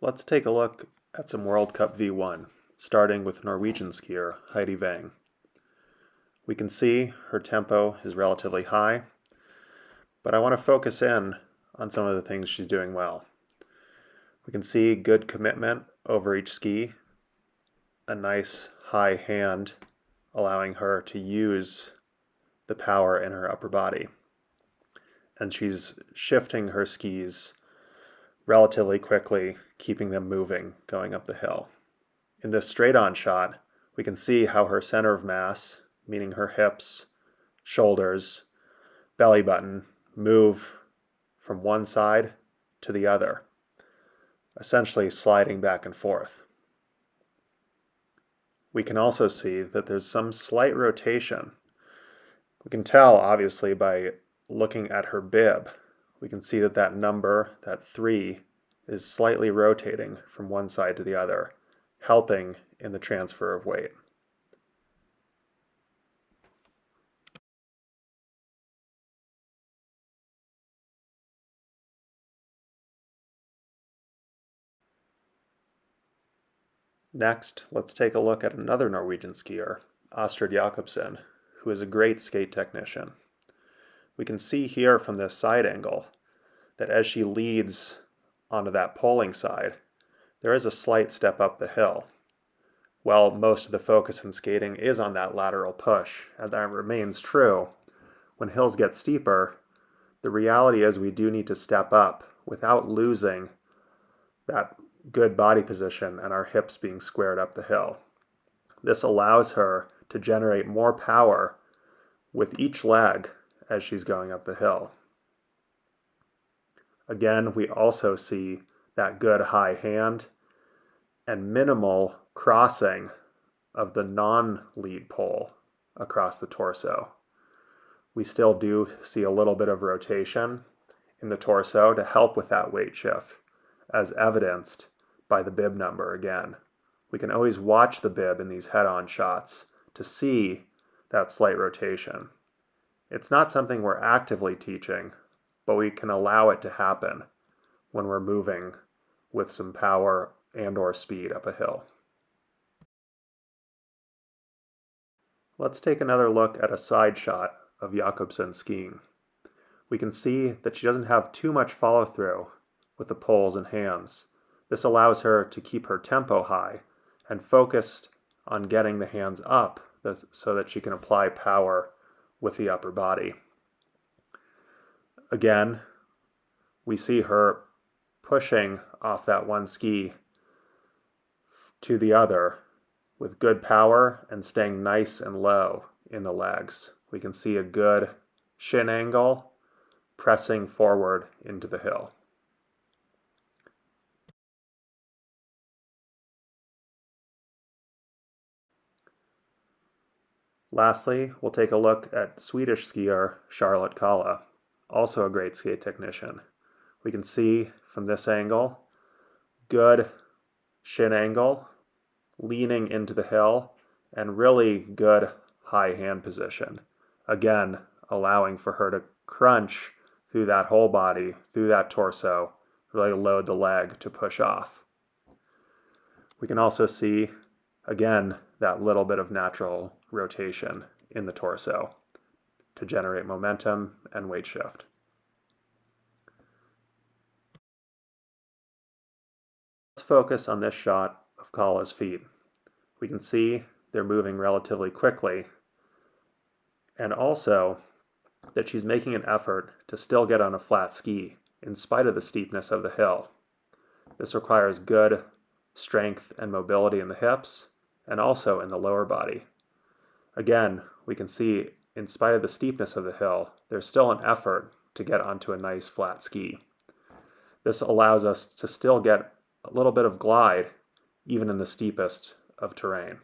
Let's take a look at some World Cup V1, starting with Norwegian skier Heidi Weng. We can see her tempo is relatively high, but I want to focus in on some of the things she's doing well. We can see good commitment over each ski, a nice high hand allowing her to use the power in her upper body. And she's shifting her skis relatively quickly, keeping them moving going up the hill. In this straight-on shot, we can see how her center of mass, meaning her hips, shoulders, belly button, move from one side to the other, essentially sliding back and forth. We can also see that there's some slight rotation. We can tell, obviously, by looking at her bib. We can see that that number, that 3, is slightly rotating from one side to the other, helping in the transfer of weight. Next, let's take a look at another Norwegian skier, Astrid Jacobsen, who is a great skate technician. We can see here from this side angle that as she leads onto that poling side, there is a slight step up the hill. While most of the focus in skating is on that lateral push, and that remains true, when hills get steeper, the reality is we do need to step up without losing that good body position and our hips being squared up the hill. This allows her to generate more power with each leg as she's going up the hill. Again, we also see that good high hand and minimal crossing of the non-lead pole across the torso. We still do see a little bit of rotation in the torso to help with that weight shift, as evidenced by the bib number again. We can always watch the bib in these head-on shots to see that slight rotation. It's not something we're actively teaching, but we can allow it to happen when we're moving with some power and/or speed up a hill. Let's take another look at a side shot of Jacobsen skiing. We can see that she doesn't have too much follow-through with the poles and hands. This allows her to keep her tempo high and focused on getting the hands up so that she can apply power with the upper body. Again, we see her pushing off that one ski to the other with good power and staying nice and low in the legs. We can see a good shin angle pressing forward into the hill. Lastly, we'll take a look at Swedish skier Charlotte Kalla, also a great skate technician. We can see from this angle, good shin angle, leaning into the hill, and really good high hand position. Again, allowing for her to crunch through that whole body, through that torso, really load the leg to push off. We can also see, again, that little bit of natural rotation in the torso to generate momentum and weight shift. Let's focus on this shot of Kalla's feet. We can see they're moving relatively quickly, and also that she's making an effort to still get on a flat ski in spite of the steepness of the hill. This requires good strength and mobility in the hips and also in the lower body. Again, we can see in spite of the steepness of the hill, there's still an effort to get onto a nice flat ski. This allows us to still get a little bit of glide even in the steepest of terrain.